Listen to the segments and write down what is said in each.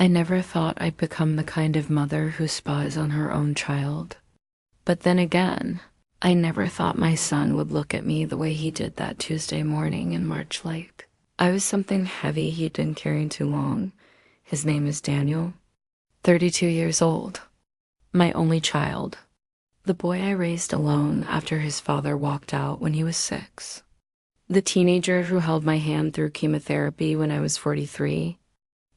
I never thought I'd become the kind of mother who spies on her own child. But then again, I never thought my son would look at me the way he did that Tuesday morning in March Lake. I was something heavy he'd been carrying too long. His name is Daniel, 32 years old, my only child, the boy I raised alone after his father walked out when he was 6, the teenager who held my hand through chemotherapy when I was 43,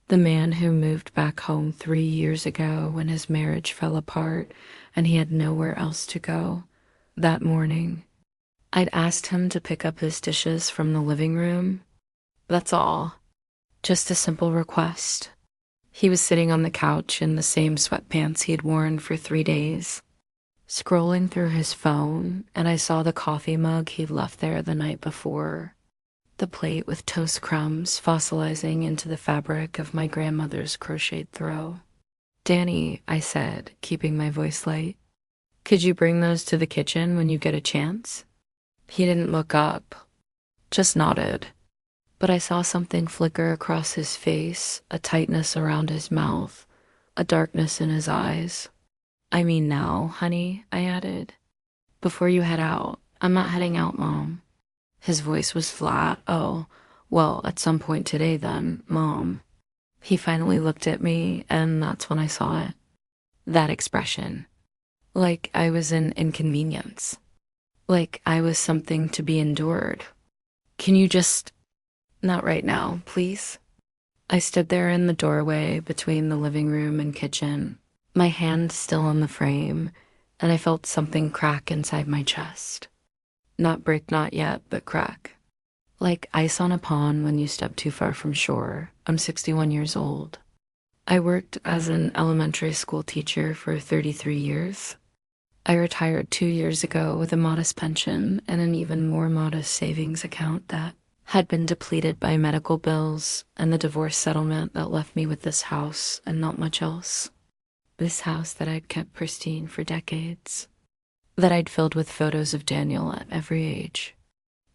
the man who moved back home 3 years ago when his marriage fell apart and he had nowhere else to go. That morning, I'd asked him to pick up his dishes from the living room. That's all. Just a simple request. He was sitting on the couch in the same sweatpants he'd worn for 3 days, scrolling through his phone, and I saw the coffee mug he'd left there the night before, the plate with toast crumbs fossilizing into the fabric of my grandmother's crocheted throw. "Danny," I said, keeping my voice light, "could you bring those to the kitchen when you get a chance?" He didn't look up, just nodded. But I saw something flicker across his face, a tightness around his mouth, a darkness in his eyes. "I mean now, honey," I added. "Before you head out." "I'm not heading out, Mom." His voice was flat. "Oh, well, at some point today then, Mom." He finally looked at me, and that's when I saw it. That expression. Like I was an inconvenience. Like I was something to be endured. "Can you just... not right now, please?" I stood there in the doorway between the living room and kitchen, my hand still on the frame, and I felt something crack inside my chest. Not break, not yet, but crack. Like ice on a pond when you step too far from shore. I'm 61 years old. I worked as an elementary school teacher for 33 years. I retired 2 years ago with a modest pension and an even more modest savings account that had been depleted by medical bills and the divorce settlement that left me with this house and not much else. This house that I'd kept pristine for decades, that I'd filled with photos of Daniel at every age,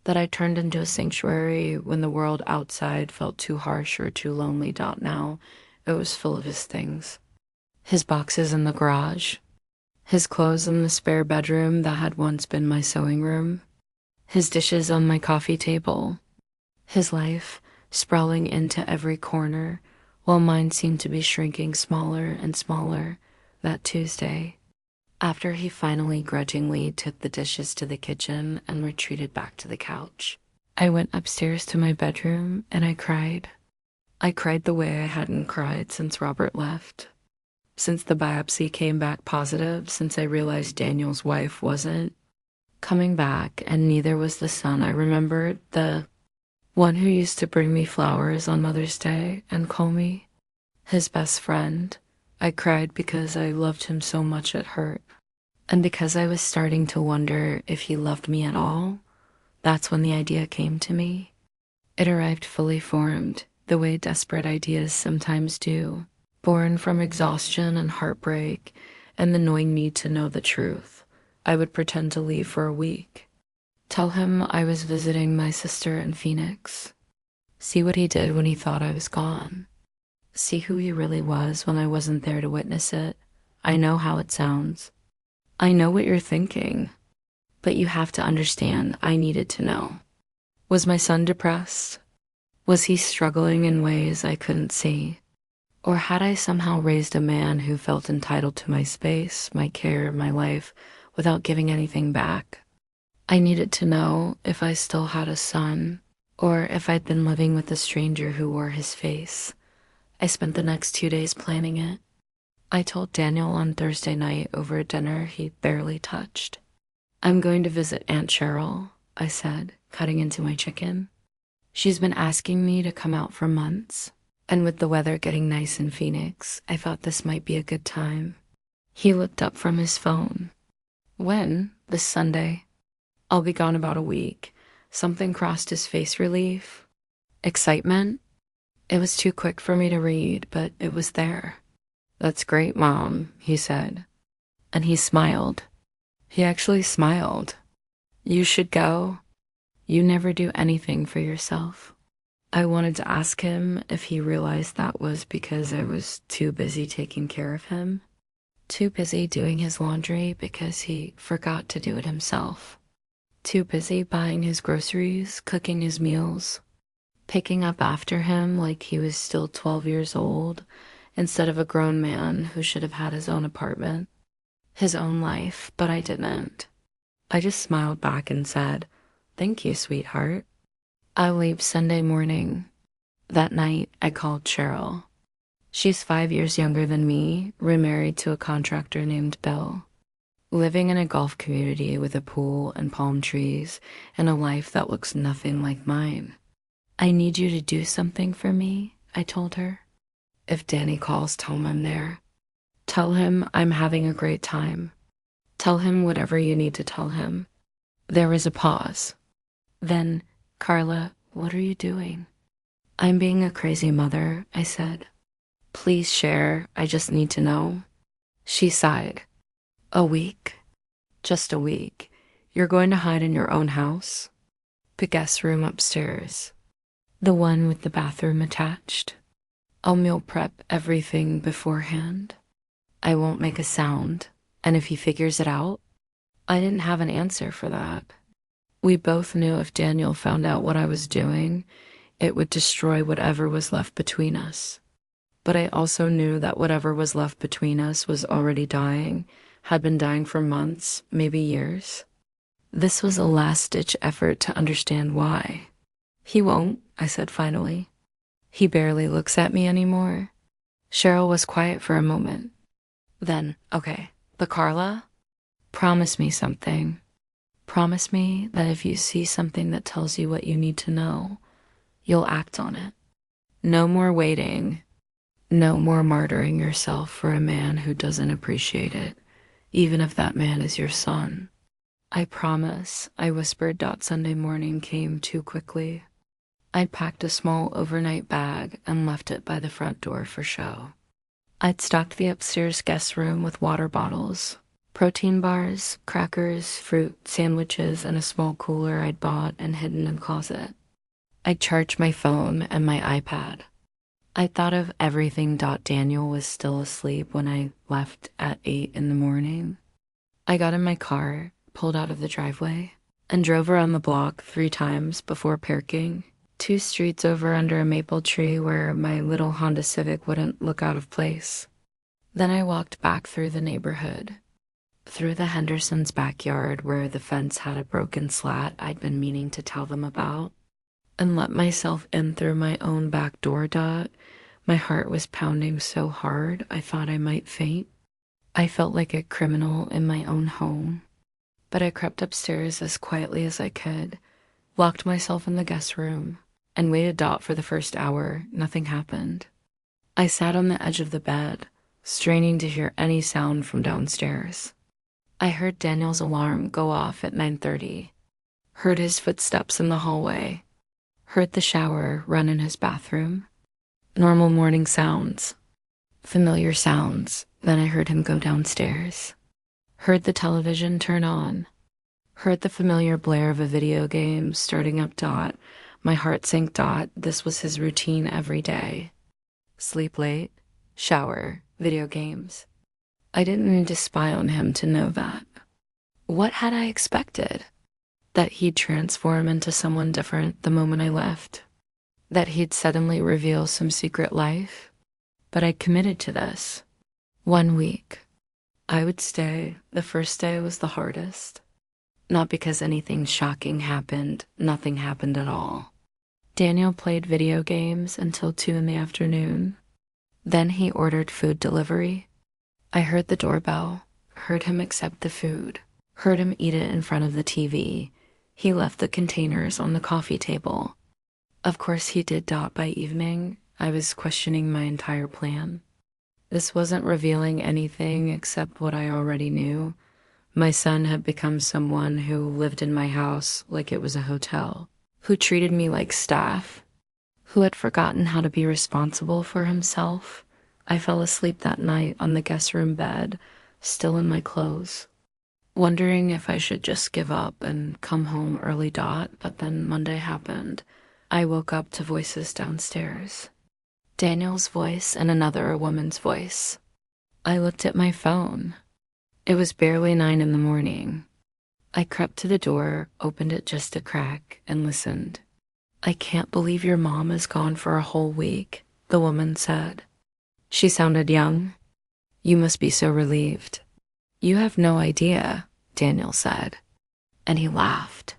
that I turned into a sanctuary when the world outside felt too harsh or too lonely. Now, it was full of his things. His boxes in the garage, his clothes in the spare bedroom that had once been my sewing room, his dishes on my coffee table, his life sprawling into every corner while mine seemed to be shrinking smaller and smaller that Tuesday, after he finally grudgingly took the dishes to the kitchen and retreated back to the couch. I went upstairs to my bedroom and I cried. I cried the way I hadn't cried since Robert left, since the biopsy came back positive, since I realized Daniel's wife wasn't coming back, and neither was the son I remembered, the one who used to bring me flowers on Mother's Day and call me his best friend. I cried because I loved him so much it hurt. And because I was starting to wonder if he loved me at all, that's when the idea came to me. It arrived fully formed, the way desperate ideas sometimes do, born from exhaustion and heartbreak and the gnawing need to know the truth. I would pretend to leave for a week. Tell him I was visiting my sister in Phoenix. See what he did when he thought I was gone. See who he really was when I wasn't there to witness it. I know how it sounds. I know what you're thinking. But you have to understand, I needed to know. Was my son depressed? Was he struggling in ways I couldn't see? Or had I somehow raised a man who felt entitled to my space, my care, my life, without giving anything back? I needed to know if I still had a son, or if I'd been living with a stranger who wore his face. I spent the next 2 days planning it. I told Daniel on Thursday night over a dinner he barely touched. "I'm going to visit Aunt Cheryl," I said, cutting into my chicken. "She's been asking me to come out for months, and with the weather getting nice in Phoenix, I thought this might be a good time." He looked up from his phone. "When?" "This Sunday." "I'll be gone about a week." Something crossed his face. Relief? Excitement? It was too quick for me to read, but it was there. "That's great, Mom," he said. And he smiled. He actually smiled. "You should go. You never do anything for yourself." I wanted to ask him if he realized that was because I was too busy taking care of him, too busy doing his laundry because he forgot to do it himself, too busy buying his groceries, cooking his meals, picking up after him like he was still 12 years old instead of a grown man who should have had his own apartment, his own life, but I didn't. I just smiled back and said, "Thank you, sweetheart." I leave Sunday morning. That night, I called Cheryl. She's 5 years younger than me, remarried to a contractor named Bill, living in a golf community with a pool and palm trees and a life that looks nothing like mine. "I need you to do something for me," I told her. "If Danny calls, tell him I'm there. Tell him I'm having a great time. Tell him whatever you need to tell him." There was a pause. Then, "Carla, what are you doing?" "I'm being a crazy mother," I said. "Please share, I just need to know." She sighed. "A week? Just a week. You're going to hide in your own house?" "The guest room upstairs. The one with the bathroom attached. I'll meal prep everything beforehand. I won't make a sound, and if he figures it out..." I didn't have an answer for that. We both knew if Daniel found out what I was doing, it would destroy whatever was left between us. But I also knew that whatever was left between us was already dying, had been dying for months, maybe years. This was a last-ditch effort to understand why. "He won't," I said finally. "He barely looks at me anymore." Cheryl was quiet for a moment. Then, "Okay, but Carla, promise me something. Promise me that if you see something that tells you what you need to know, you'll act on it. No more waiting. No more martyring yourself for a man who doesn't appreciate it, even if that man is your son." "I promise," I whispered. Sunday morning came too quickly. I'd packed a small overnight bag and left it by the front door for show. I'd stocked the upstairs guest room with water bottles, protein bars, crackers, fruit, sandwiches, and a small cooler I'd bought and hidden in the closet. I'd charged my phone and my iPad. I thought of everything. Daniel was still asleep when I left at 8 in the morning. I got in my car, pulled out of the driveway, and drove around the block 3 times before parking, 2 streets over under a maple tree where my little Honda Civic wouldn't look out of place. Then I walked back through the neighborhood, through the Hendersons' backyard where the fence had a broken slat I'd been meaning to tell them about, and let myself in through my own back door. My heart was pounding so hard I thought I might faint. I felt like a criminal in my own home. But I crept upstairs as quietly as I could, locked myself in the guest room, and waited. For the first hour, nothing happened. I sat on the edge of the bed, straining to hear any sound from downstairs. I heard Daniel's alarm go off at 9:30, heard his footsteps in the hallway, heard the shower run in his bathroom. Normal morning sounds, familiar sounds. Then I heard him go downstairs, heard the television turn on, heard the familiar blare of a video game starting up. My heart sank. This was his routine every day. Sleep late, shower, video games. I didn't need to spy on him to know that. What had I expected? That he'd transform into someone different the moment I left? That he'd suddenly reveal some secret life? But I committed to this. 1 week. I would stay. The first day was the hardest. Not because anything shocking happened. Nothing happened at all. Daniel played video games until 2 in the afternoon. Then he ordered food delivery. I heard the doorbell, heard him accept the food, heard him eat it in front of the TV. He left the containers on the coffee table. Of course he did. By evening, I was questioning my entire plan. This wasn't revealing anything except what I already knew. My son had become someone who lived in my house like it was a hotel, who treated me like staff, who had forgotten how to be responsible for himself. I fell asleep that night on the guest room bed, still in my clothes, wondering if I should just give up and come home early. But then Monday happened. I woke up to voices downstairs. Daniel's voice and another woman's voice. I looked at my phone. It was barely 9 in the morning. I crept to the door, opened it just a crack, and listened. "I can't believe your mom is gone for a whole week," the woman said. She sounded young. "You must be so relieved." "You have no idea," Daniel said. And he laughed.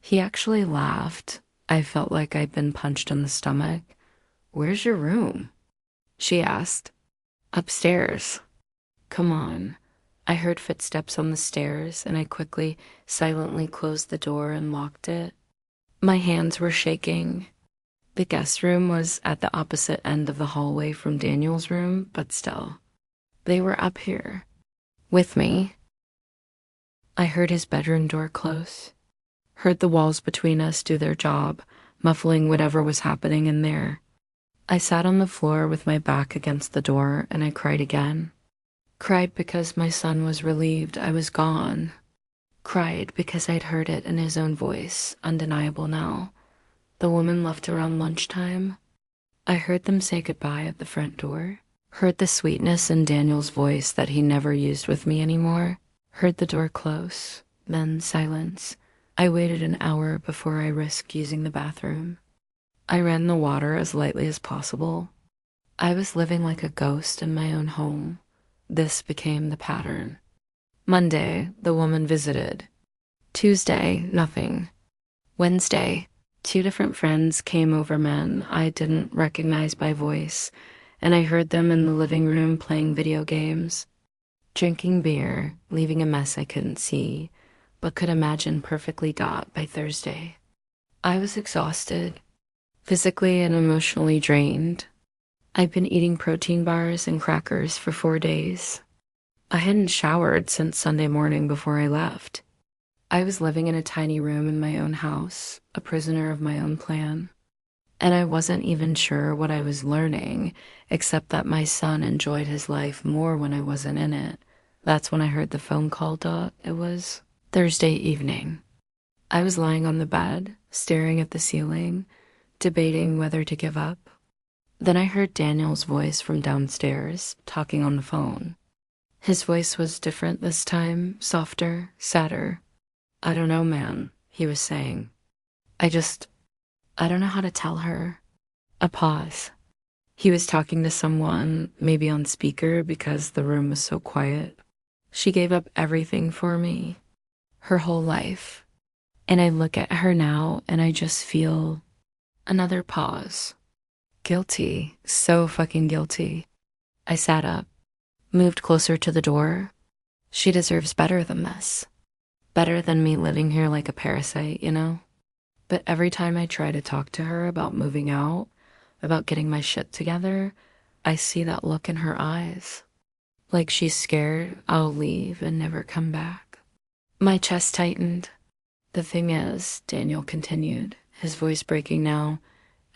He actually laughed. I felt like I'd been punched in the stomach. "Where's your room?" she asked. "Upstairs." "Come on." I heard footsteps on the stairs, and I quickly, silently closed the door and locked it. My hands were shaking. The guest room was at the opposite end of the hallway from Daniel's room, but still. They were up here, with me. I heard his bedroom door close, heard the walls between us do their job, muffling whatever was happening in there. I sat on the floor with my back against the door, and I cried again. Cried because my son was relieved I was gone. Cried because I'd heard it in his own voice, undeniable now. The woman left around lunchtime. I heard them say goodbye at the front door. Heard the sweetness in Daniel's voice that he never used with me anymore. Heard the door close, then silence. I waited an hour before I risked using the bathroom. I ran the water as lightly as possible. I was living like a ghost in my own home. This became the pattern. Monday, the woman visited. Tuesday, nothing. Wednesday, 2 different friends came over, men I didn't recognize by voice, and I heard them in the living room playing video games, drinking beer, leaving a mess I couldn't see, but could imagine perfectly got by Thursday. I was exhausted, physically and emotionally drained. I'd been eating protein bars and crackers for 4 days. I hadn't showered since Sunday morning before I left. I was living in a tiny room in my own house, a prisoner of my own plan. And I wasn't even sure what I was learning, except that my son enjoyed his life more when I wasn't in it. That's when I heard the phone call, It was Thursday evening. I was lying on the bed, staring at the ceiling, debating whether to give up. Then I heard Daniel's voice from downstairs, talking on the phone. His voice was different this time, softer, sadder. "I don't know, man," he was saying. I don't know how to tell her." A pause. He was talking to someone, maybe on speaker because the room was so quiet. "She gave up everything for me, her whole life. And I look at her now and I just feel..." Another pause. Guilty, so fucking guilty. I sat up, moved closer to the door. She deserves better than this. Better than me living here like a parasite, you know? But every time I try to talk to her about moving out, about getting my shit together, I see that look in her eyes. Like she's scared I'll leave and never come back. My chest tightened. "The thing is," Daniel continued, his voice breaking now,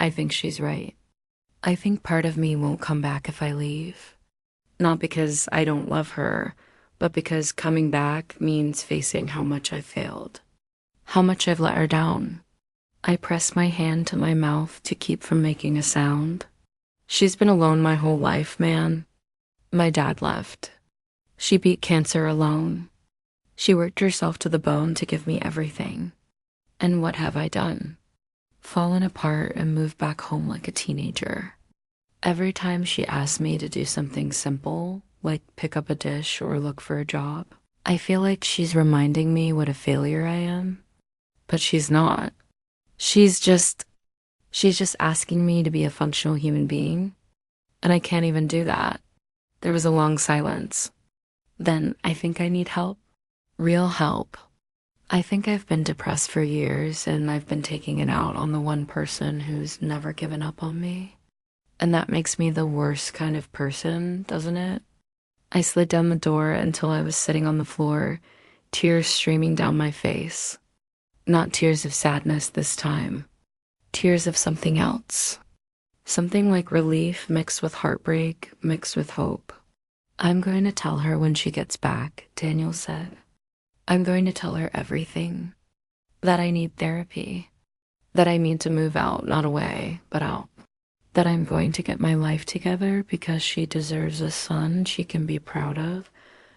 "I think she's right. I think part of me won't come back if I leave. Not because I don't love her, but because coming back means facing how much I failed. How much I've let her down." I pressed my hand to my mouth to keep from making a sound. "She's been alone my whole life, man. My dad left. She beat cancer alone. She worked herself to the bone to give me everything. And what have I done? Fallen apart and moved back home like a teenager. Every time she asked me to do something simple, like pick up a dish or look for a job, I feel like she's reminding me what a failure I am. But she's not. She's just asking me to be a functional human being, and I can't even do that." There was a long silence. "Then I think I need help. Real help. I think I've been depressed for years, and I've been taking it out on the one person who's never given up on me. And that makes me the worst kind of person, doesn't it?" I slid down the door until I was sitting on the floor, tears streaming down my face. Not tears of sadness this time. Tears of something else. Something like relief mixed with heartbreak, mixed with hope. "I'm going to tell her when she gets back," Daniel said. "I'm going to tell her everything. That I need therapy. That I mean to move out, not away, but out. That I'm going to get my life together because she deserves a son she can be proud of,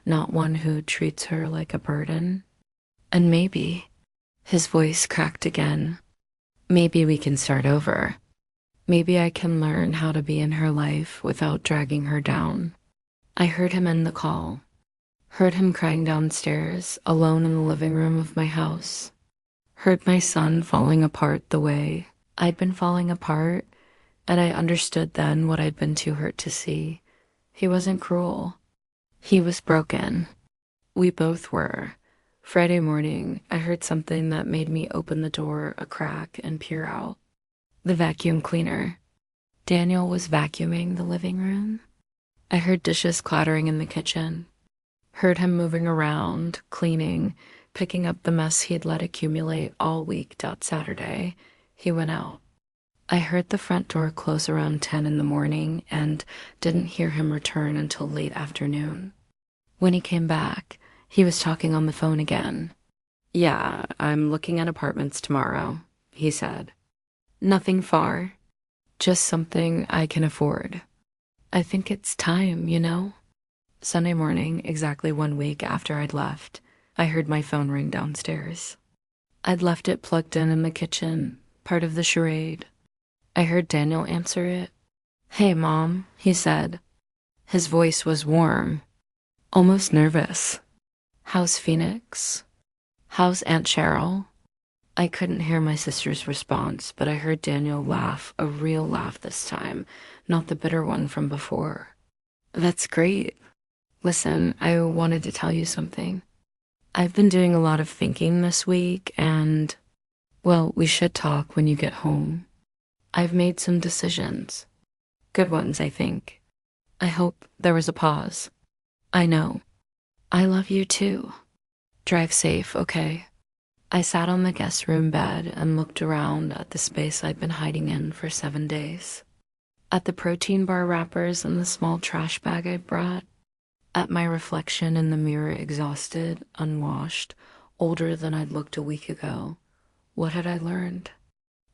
not one who treats her like a burden. And maybe, his voice cracked again, maybe we can start over. Maybe I can learn how to be in her life without dragging her down. I heard him end the call, heard him crying downstairs, alone in the living room of my house. Heard my son falling apart the way I'd been falling apart, and I understood then what I'd been too hurt to see. He wasn't cruel. He was broken. We both were. Friday morning, I heard something that made me open the door a crack and peer out. The vacuum cleaner. Daniel was vacuuming the living room. I heard dishes clattering in the kitchen. Heard him moving around, cleaning, picking up the mess he'd let accumulate all week till Saturday. He went out. I heard the front door close around 10 in the morning and didn't hear him return until late afternoon. When he came back, he was talking on the phone again. "Yeah, I'm looking at apartments tomorrow," he said. "Nothing far, just something I can afford. I think it's time, you know?" Sunday morning, exactly 1 week after I'd left, I heard my phone ring downstairs. I'd left it plugged in the kitchen, part of the charade. I heard Daniel answer it. "Hey, Mom," he said. His voice was warm, almost nervous. "How's Phoenix? How's Aunt Cheryl?" I couldn't hear my sister's response, but I heard Daniel laugh, a real laugh this time, not the bitter one from before. "That's great. Listen, I wanted to tell you something. I've been doing a lot of thinking this week and, well, we should talk when you get home. I've made some decisions. Good ones, I think. I hope." There was a pause. "I know. I love you too. Drive safe, okay?" I sat on the guest room bed and looked around at the space I'd been hiding in for 7 days. At the protein bar wrappers and the small trash bag I brought. At my reflection in the mirror, exhausted, unwashed, older than I'd looked a week ago. What had I learned?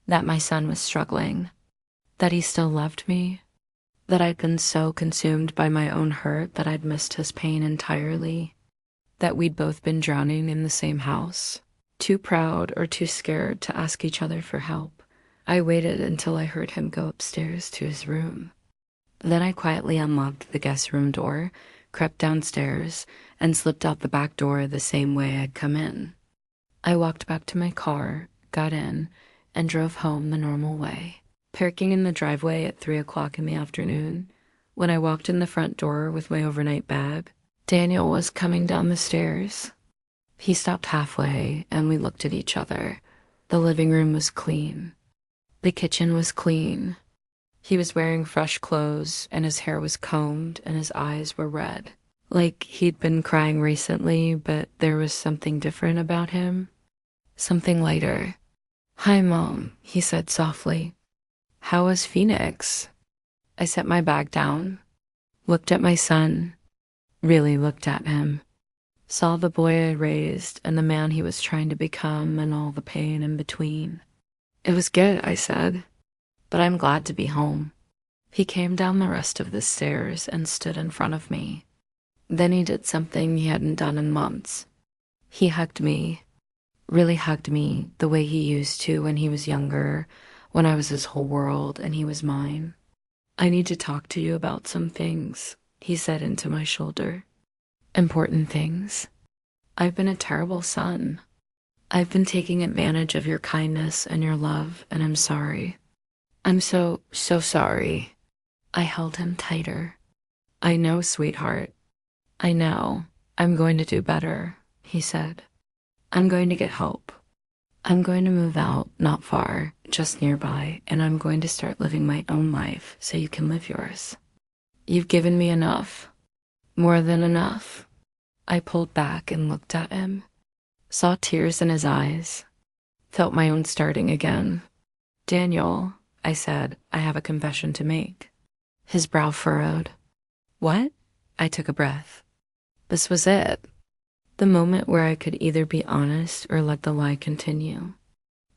That my son was struggling. That he still loved me. That I'd been so consumed by my own hurt that I'd missed his pain entirely. That we'd both been drowning in the same house. Too proud or too scared to ask each other for help. I waited until I heard him go upstairs to his room. Then I quietly unlocked the guest room door, crept downstairs, and slipped out the back door the same way I'd come in. I walked back to my car, got in, and drove home the normal way, parking in the driveway at 3 o'clock in the afternoon. When I walked in the front door with my overnight bag, Daniel was coming down the stairs. He stopped halfway, and we looked at each other. The living room was clean. The kitchen was clean. He was wearing fresh clothes, and his hair was combed, and his eyes were red. Like he'd been crying recently, but there was something different about him. Something lighter. "Hi, Mom," he said softly. "How was Phoenix?" I set my bag down, looked at my son, really looked at him. Saw the boy I raised and the man he was trying to become and all the pain in between. "It was good," I said, "but I'm glad to be home." He came down the rest of the stairs and stood in front of me. Then he did something he hadn't done in months. He hugged me, really hugged me the way he used to when he was younger, when I was his whole world and he was mine. "I need to talk to you about some things," he said into my shoulder. "Important things. I've been a terrible son. I've been taking advantage of your kindness and your love, and I'm sorry. I'm so sorry." I held him tighter. "I know, sweetheart. I know. I'm going to do better," he said. "I'm going to get help. I'm going to move out, not far, just nearby, and I'm going to start living my own life so you can live yours. You've given me enough. More than enough." I pulled back and looked at him, saw tears in his eyes, felt my own starting again. "Daniel," I said, "I have a confession to make." His brow furrowed. "What?" I took a breath. This was it. The moment where I could either be honest or let the lie continue.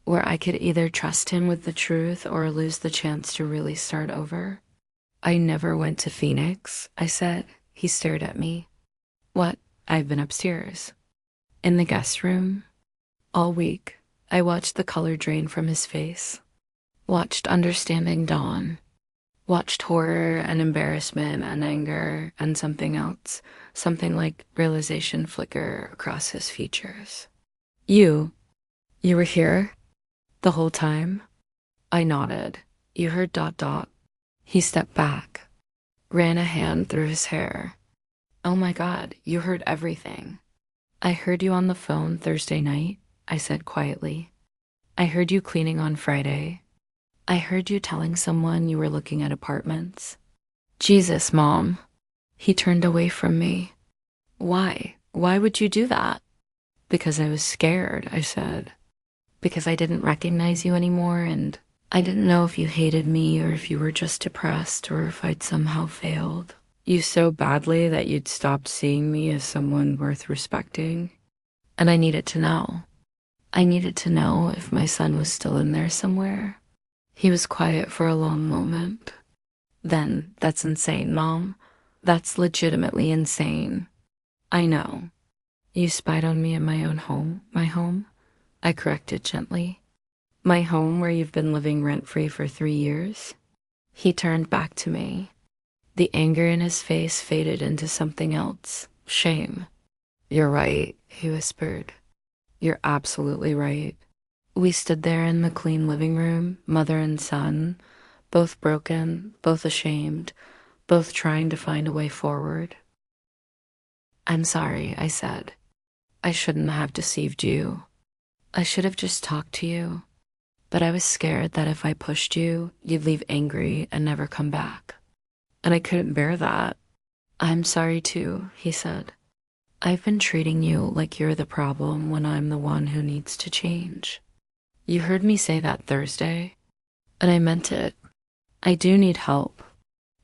where I could either trust him with the truth or lose the chance to really start over. I never went to Phoenix, I said. He stared at me. What? I've been upstairs. In the guest room? All week, I watched the color drain from his face. Watched understanding dawn. Watched horror and embarrassment and anger and something else. Something like realization flicker across his features. You were here? The whole time? I nodded. You heard ... He stepped back, ran a hand through his hair. Oh my God, you heard everything. I heard you on the phone Thursday night, I said quietly. I heard you cleaning on Friday. I heard you telling someone you were looking at apartments. Jesus, Mom. He turned away from me. Why? Why would you do that? Because I was scared, I said. Because I didn't recognize you anymore, and I didn't know if you hated me or if you were just depressed or if I'd somehow failed you so badly that you'd stopped seeing me as someone worth respecting. And I needed to know. I needed to know if my son was still in there somewhere. He was quiet for a long moment. Then, that's insane, Mom. That's legitimately insane. I know. You spied on me in my own home, my home? I corrected gently. My home where you've been living rent-free for 3 years? He turned back to me. The anger in his face faded into something else. Shame. You're right, he whispered. You're absolutely right. We stood there in the clean living room, mother and son, both broken, both ashamed, both trying to find a way forward. I'm sorry, I said. I shouldn't have deceived you. I should have just talked to you. But I was scared that if I pushed you, you'd leave angry and never come back. And I couldn't bear that. I'm sorry too, he said. I've been treating you like you're the problem when I'm the one who needs to change. You heard me say that Thursday, and I meant it. I do need help.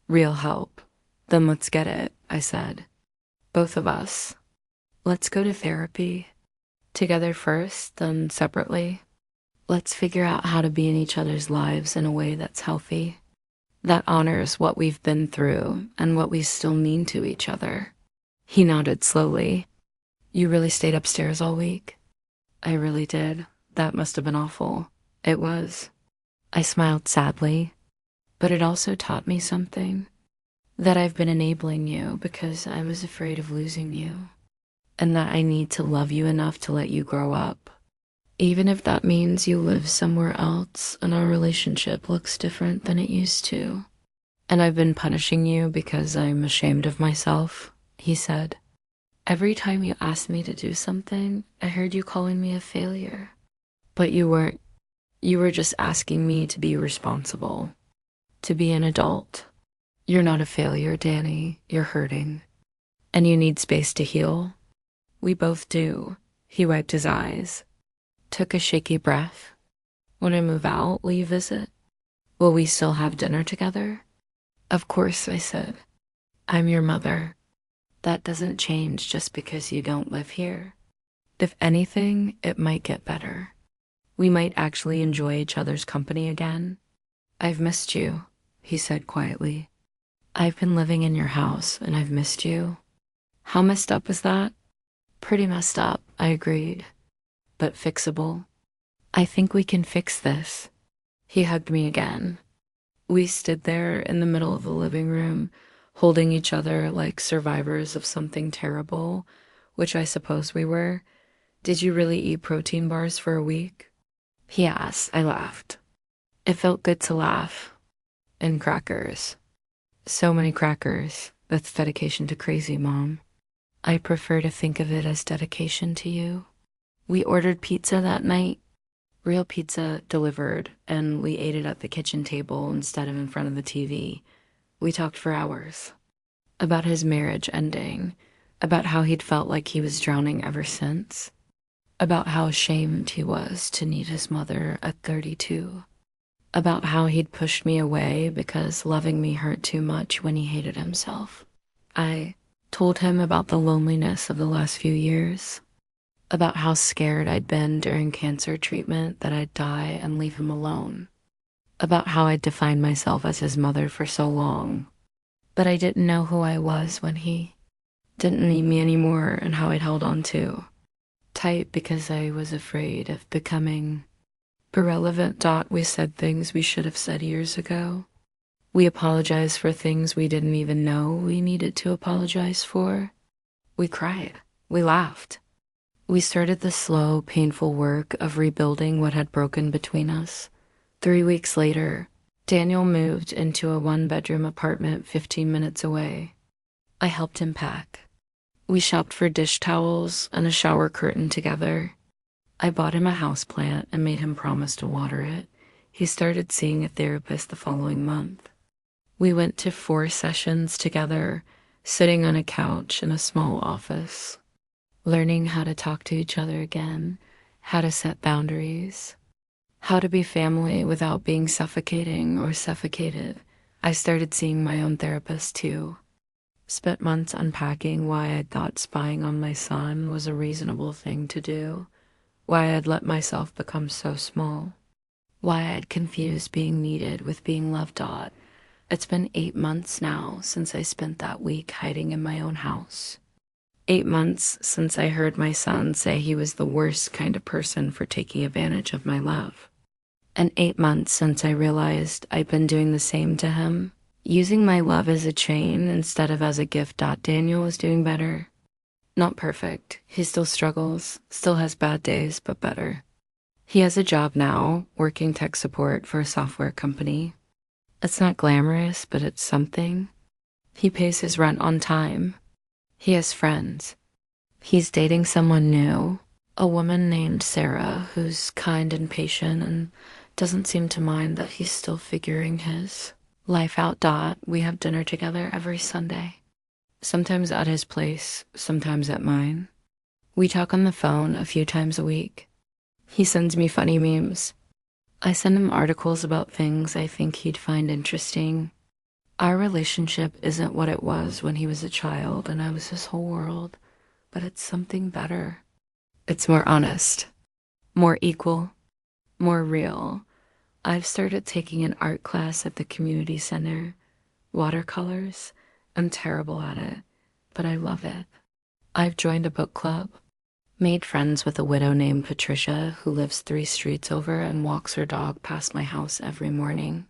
Real help. Then let's get it, I said. Both of us. Let's go to therapy. Together first, then separately. Let's figure out how to be in each other's lives in a way that's healthy, that honors what we've been through and what we still mean to each other. He nodded slowly. You really stayed upstairs all week? I really did. That must have been awful. It was. I smiled sadly, but it also taught me something. That I've been enabling you because I was afraid of losing you. And that I need to love you enough to let you grow up. Even if that means you live somewhere else and our relationship looks different than it used to. And I've been punishing you because I'm ashamed of myself, he said. Every time you asked me to do something, I heard you calling me a failure. But you weren't. You were just asking me to be responsible, to be an adult. You're not a failure, Danny. You're hurting. And you need space to heal. We both do. He wiped his eyes. Took a shaky breath. When I move out, will you visit? Will we still have dinner together? Of course, I said. I'm your mother. That doesn't change just because you don't live here. If anything, it might get better. We might actually enjoy each other's company again. I've missed you, he said quietly. I've been living in your house and I've missed you. How messed up is that? Pretty messed up, I agreed. But fixable. I think we can fix this. He hugged me again. We stood there in the middle of the living room, holding each other like survivors of something terrible, which I suppose we were. Did you really eat protein bars for a week? He asked. I laughed. It felt good to laugh. And crackers. So many crackers. That's dedication to crazy, Mom. I prefer to think of it as dedication to you. We ordered pizza that night. Real pizza delivered, and we ate it at the kitchen table instead of in front of the TV. We talked for hours. About his marriage ending. About how he'd felt like he was drowning ever since. About how ashamed he was to need his mother at 32. About how he'd pushed me away because loving me hurt too much when he hated himself. I told him about the loneliness of the last few years. about how scared I'd been during cancer treatment that I'd die and leave him alone, about how I'd defined myself as his mother for so long, but I didn't know who I was when he didn't need me anymore, and how I'd held on to tight because I was afraid of becoming irrelevant. We said things we should have said years ago. We apologized for things we didn't even know we needed to apologize for. We cried. We laughed. We started the slow, painful work of rebuilding what had broken between us. 3 weeks later, Daniel moved into a one-bedroom apartment 15 minutes away. I helped him pack. We shopped for dish towels and a shower curtain together. I bought him a houseplant and made him promise to water it. He started seeing a therapist the following month. We went to 4 sessions together, sitting on a couch in a small office, learning how to talk to each other again, how to set boundaries, how to be family without being suffocating or suffocated. I started seeing my own therapist too. Spent months unpacking why I thought spying on my son was a reasonable thing to do, why I'd let myself become so small, why I'd confused being needed with being loved. It's been 8 months now since I spent that week hiding in my own house. 8 months since I heard my son say he was the worst kind of person for taking advantage of my love. And 8 months since I realized I'd been doing the same to him, using my love as a chain instead of as a gift. Daniel was doing better. Not perfect. He still struggles, still has bad days, but better. He has a job now, working tech support for a software company. It's not glamorous, but it's something. He pays his rent on time. He has friends. He's dating someone new, a woman named Sarah, who's kind and patient and doesn't seem to mind that he's still figuring his life out. We have dinner together every Sunday. Sometimes at his place, sometimes at mine. We talk on the phone a few times a week. He sends me funny memes. I send him articles about things I think he'd find interesting. Our relationship isn't what it was when he was a child and I was his whole world, but it's something better. It's more honest, more equal, more real. I've started taking an art class at the community center. Watercolors. I'm terrible at it, but I love it. I've joined a book club, made friends with a widow named Patricia who lives 3 streets over and walks her dog past my house every morning.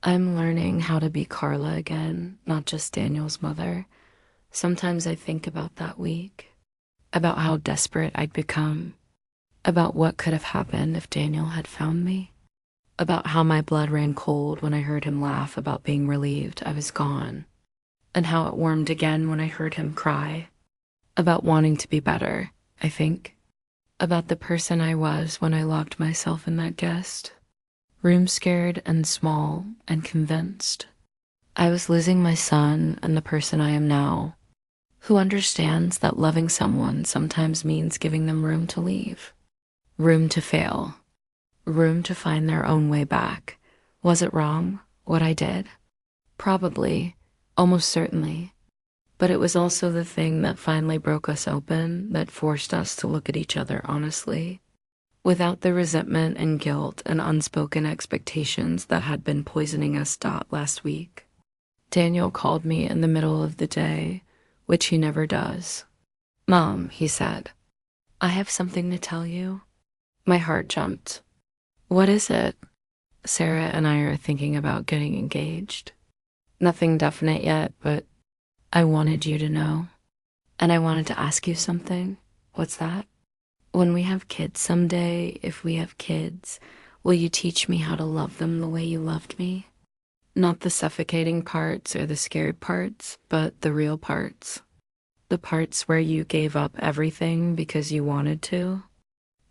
I'm learning how to be Carla again, not just Daniel's mother. Sometimes I think about that week, about how desperate I'd become, about what could have happened if Daniel had found me, about how my blood ran cold when I heard him laugh about being relieved I was gone, and how it warmed again when I heard him cry, about wanting to be better, I think, about the person I was when I locked myself in that guest room, scared and small and convinced I was losing my son and the person I am now, who understands that loving someone sometimes means giving them room to leave, room to fail, room to find their own way back. Was it wrong, what I did? Probably, almost certainly. But it was also the thing that finally broke us open, that forced us to look at each other honestly, without the resentment and guilt and unspoken expectations that had been poisoning us. Last week, Daniel called me in the middle of the day, which he never does. "Mom," he said, "I have something to tell you." My heart jumped. "What is it?" "Sarah and I are thinking about getting engaged. Nothing definite yet, but I wanted you to know. And I wanted to ask you something." "What's that?" "When we have kids someday, if we have kids, will you teach me how to love them the way you loved me? Not the suffocating parts or the scared parts, but the real parts. The parts where you gave up everything because you wanted to.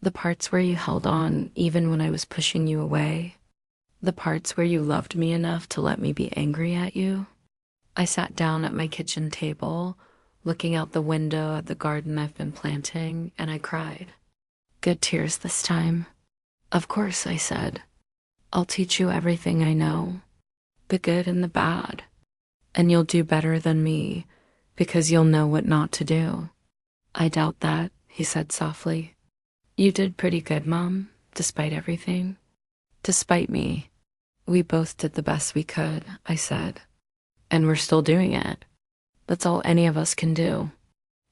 The parts where you held on even when I was pushing you away. The parts where you loved me enough to let me be angry at you." I sat down at my kitchen table, looking out the window at the garden I've been planting, and I cried. Good tears this time. "Of course," I said. "I'll teach you everything I know, the good and the bad, and you'll do better than me because you'll know what not to do." "I doubt that," he said softly. You did pretty good, Mom, despite everything. Despite me. We both did the best we could, I said. And we're still doing it. That's all any of us can do.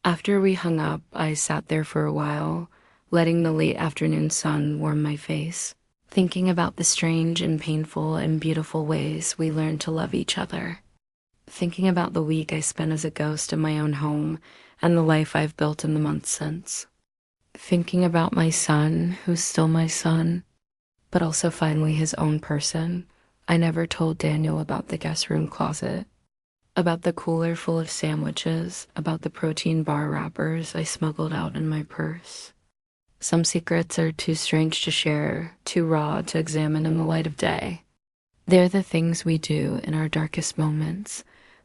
After we hung up, I sat there for a while, letting the late afternoon sun warm my face, thinking about the strange and painful and beautiful ways we learned to love each other. Thinking about the week I spent as a ghost in my own home and the life I've built in the months since. Thinking about my son, who's still my son, but also finally his own person. I never told Daniel about the guest room closet, about the cooler full of sandwiches, about the protein bar wrappers I smuggled out in my purse. Some secrets are too strange to share, too raw to examine in the light of day. They're the things we do in our darkest moments,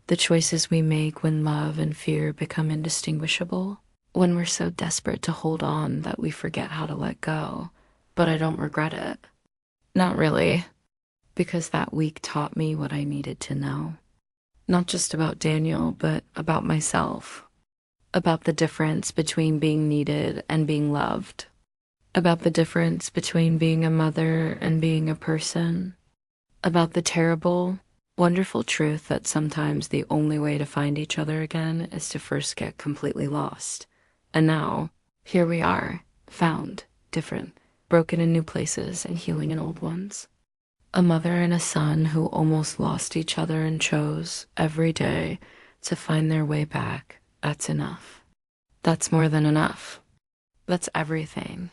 the choices we make when love and fear become indistinguishable, when we're so desperate to hold on that we forget how to let go. But I don't regret it. Not really, because that week taught me what I needed to know. Not just about Daniel, but about myself. About the difference between being needed and being loved. About the difference between being a mother and being a person. About the terrible, wonderful truth that sometimes the only way to find each other again is to first get completely lost. And now, here we are, found, different, broken in new places and healing in old ones. A mother and a son who almost lost each other and chose, every day, to find their way back. That's enough. That's more than enough. That's everything.